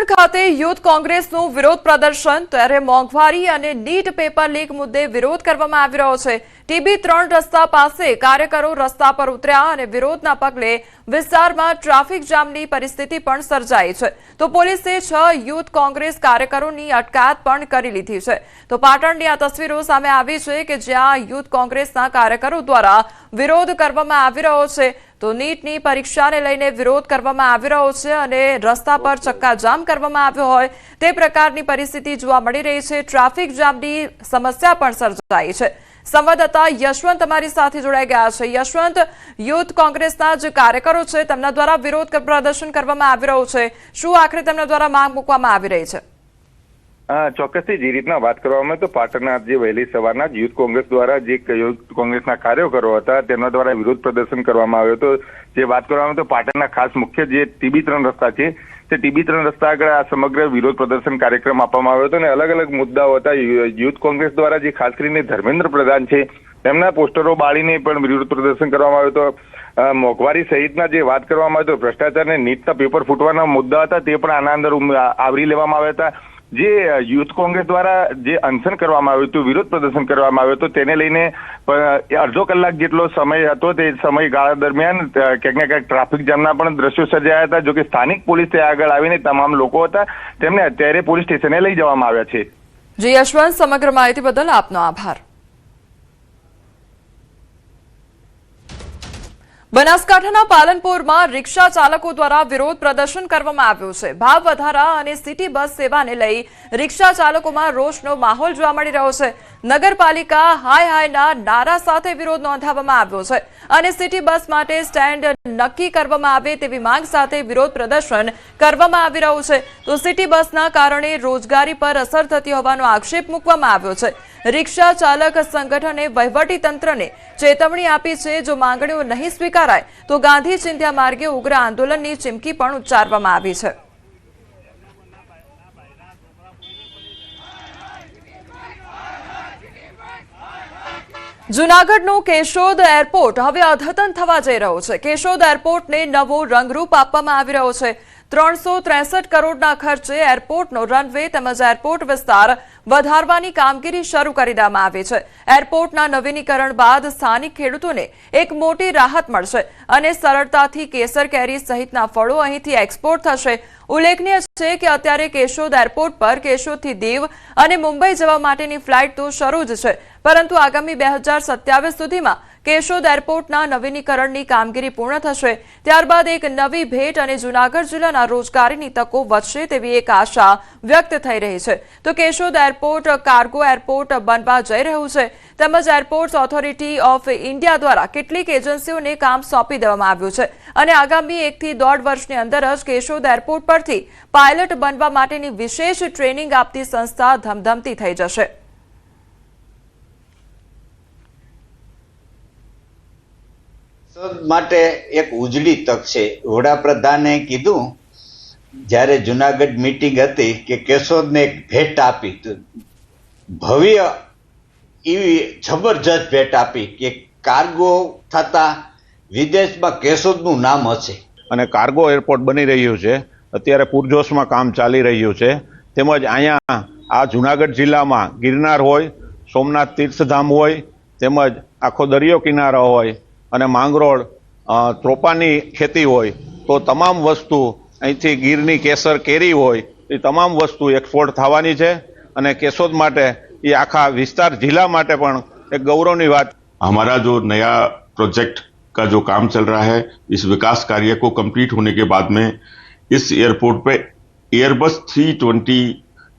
ખાતે યુથ કોંગ્રેસનું વિરોધ પ્રદર્શન ત્યારે મોંઘવારી અને નીટ પેપર લીક મુદ્દે વિરોધ કરવામાં આવી રહ્યો છે। TB3 રસ્તા પાસે કાર્યકરો રસ્તા પર ઉતર્યા અને વિરોધના પગલે વિસ્તારમાં ટ્રાફિક જામની પરિસ્થિતિ પણ સર્જાઈ છે। તો પોલીસે 6 યુથ કોંગ્રેસ કાર્યકરોની અટકાયત પણ કરી લીધી છે। તો પાટણની આ તસવીરો સામે આવી છે કે જ્યાં યુથ કોંગ્રેસના કાર્યકરો દ્વારા વિરોધ કરવામાં આવી રહ્યો છે। તો નીટની પરીક્ષાને લઈને વિરોધ કરવામાં આવી રહ્યો છે અને રસ્તા પર ચક્કાજામ કરવામાં આવ્યો હોય તે પ્રકારની પરિસ્થિતિ જોવા મળી રહી છે। ટ્રાફિક જામની સમસ્યા પણ સર્જાઈ છે। સંવાદદાતા યશવંત અમારી સાથે જોડાઈ ગયા છે। યશવંત, યુથ કોંગ્રેસના જે કાર્યકરો છે તેમના દ્વારા વિરોધ પ્રદર્શન કરવામાં આવી રહ્યું છે, શું આખરે તેમના દ્વારા માંગ મૂકવામાં આવી રહી છે? ચોક્કસથી જે રીતના વાત કરવામાં તો પાટણના જે વહેલી સવારના યુથ કોંગ્રેસ દ્વારા જે યુથ કોંગ્રેસના કાર્યકરો હતા તેમના દ્વારા વિરોધ પ્રદર્શન કરવામાં આવ્યો હતો। જે વાત કરવામાં તો પાટણના ખાસ મુખ્ય જે TB3 રસ્તા છે તે TB3 રસ્તા આગળ આ સમગ્ર વિરોધ પ્રદર્શન કાર્યક્રમ આપવામાં આવ્યો હતો અને અલગ અલગ મુદ્દાઓ હતા। યુથ કોંગ્રેસ દ્વારા જે ખાસ કરીને ધર્મેન્દ્ર પ્રધાન છે તેમના પોસ્ટરો બાળીને પણ વિરોધ પ્રદર્શન કરવામાં આવ્યો હતો। મોંઘવારી સહિતના જે વાત કરવામાં આવી તો ભ્રષ્ટાચાર અને નીટના પેપર ફૂટવાના મુદ્દા હતા તે પણ આના અંદર આવરી લેવામાં આવ્યા હતા। જે યુથ કોંગ્રેસ દ્વારા જે અનશન કરવામાં આવ્યું હતું, વિરોધ પ્રદર્શન કરવામાં આવ્યું હતું, તેને લઈને અડધો કલાક જેટલો સમય હતો। તે સમયગાળા દરમિયાન ક્યાંક ને ક્યાંક ટ્રાફિક જામના પણ દ્રશ્યો સર્જાયા હતા। જો કે સ્થાનિક પોલીસ ત્યાં આગળ આવીને તમામ લોકો હતા તેમને અત્યારે પોલીસ સ્ટેશને લઈ જવામાં આવ્યા છે। જી યશવંત, સમગ્ર માહિતી બદલ આપનો આભાર। બનાસકાંઠાના પાલનપુરમાં રિક્ષા ચાલકો દ્વારા વિરોધ પ્રદર્શન કરવામાં આવ્યું છે। ભાવ વધારા અને સિટી બસ સેવાને લઈ રિક્ષા ચાલકોમાં રોષનો માહોલ જોવા મળી રહ્યો છે। નગરપાલિકા હાય હાયના નારા સાથે વિરોધ નોંધાવવામાં આવ્યો છે અને સિટી બસ માટે સ્ટેન્ડ નક્કી કરવામાં આવે તેવી માંગ સાથે વિરોધ પ્રદર્શન કરવામાં આવી રહ્યું છે। તો સિટી બસના કારણે રોજગારી પર અસર થતી હોવાનો આક્ષેપ મૂકવામાં આવ્યો છે। રિક્ષા ચાલક સંગઠને વહીવટી તંત્રને ચેતવણી આપી છે, જો માંગણીઓ નહીં સ્વીકારાય તો ગાંધી ચિંધ્યા માર્ગે ઉગ્ર આંદોલનની ચીમકી પણ ઉચ્ચારવામાં આવી છે। જૂનાગઢનું કેશોદ એરપોર્ટ હવે અદ્યતન થવા જઈ રહ્યું છે। કેશોદ એરપોર્ટને નવો રંગરૂપ આપવામાં આવી રહ્યો છે। 363 કરોડના ખર્ચે એરપોર્ટનો રનવે તેમજ એરપોર્ટ વિસ્તાર વધારવાની કામગીરી શરૂ કરી દેવામાં આવી છે। એરપોર્ટના નવીનીકરણ બાદ સ્થાનિક ખેડૂતોને એક મોટી રાહત મળશે અને સરળતાથી કેસર કેરી સહિતના ફળો અહીંથી એક્સપોર્ટ થશે। ઉલ્લેખનીય છે કે અત્યારે કેશોદ એરપોર્ટ પર કેશોદથી દીવ અને મુંબઈ જવા માટેની ફ્લાઇટ તો શરૂ જ છે, પરંતુ આગામી 2027 સુધીમાં કેશોદ એરપોર્ટના નવીનીકરણની કામગીરી પૂર્ણ થશે। ત્યારબાદ એક નવી ભેટ અને જૂનાગઢ જિલ્લાના રોજગારીની તકો વધશે તેવી એક આશા વ્યક્ત થઈ રહી છે। તો કેશોદ એરપોર્ટ કાર્ગો એરપોર્ટ બનવા જઈ રહ્યું છે તેમજ એરપોર્ટ્સ ઓથોરિટી ઓફ ઇન્ડિયા દ્વારા કેટલીક એજન્સીઓને કામ સોંપી દેવામાં આવ્યું છે અને આગામી 1 થી 1.5 વર્ષની અંદર જ કેશોદ એરપોર્ટ પરથી પાયલટ બનવા માટેની વિશેષ ટ્રેનિંગ આપતી સંસ્થા ધમધમતી થઈ જશે। માટે એક ઉજળી તક છે। વડાપ્રધાને કીધું જ્યારે જુનાગઢ મીટિંગ હતી કે કેશોદને એક ભેટ આપી, ભવ્ય એવી જબરજસ્ત ભેટ આપી કે કાર્ગો થતા વિદેશમાં કેશોદનું નામ હશે અને કાર્ગો એરપોર્ટ બની રહ્યું છે। અત્યારે પૂરજોશમાં કામ ચાલી રહ્યું છે। તેમજ અહીંયા આ જુનાગઢ જિલ્લામાં ગિરનાર હોય, સોમનાથ તીર્થધામ હોય, તેમજ આખો દરિયો કિનારો હોય અને માંગરોળ ત્રોપાની ખેતી હોય તો તમામ વસ્તુ અહીંથી ગીરની કેસર કેરી હોય એ તમામ વસ્તુ એક્સપોર્ટ થવાની છે અને કેશોદ માટે એ આખા વિસ્તાર જિલ્લા માટે પણ એક ગૌરવની વાત। हमारा जो नया प्रोजेक्ट का जो काम चल रहा है, इस विकास कार्य को कंप्लीट होने के बाद में इस एयरपोर्ट पे एयरबस 320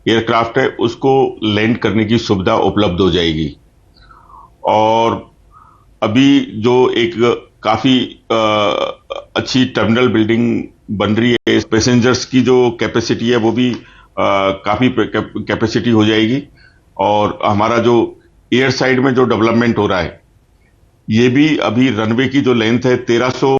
एयरक्राफ्ट है उसको लैंड करने की सुविधा उपलब्ध हो जाएगी। और अभी जो एक काफ़ी अच्छी टर्मिनल बिल्डिंग बन रही है, पैसेंजर्स की जो कैपेसिटी है वो भी काफ़ी कैपेसिटी हो जाएगी। और हमारा जो एयर साइड में जो डेवलपमेंट हो रहा है ये भी अभी रनवे की जो लेंथ है 1300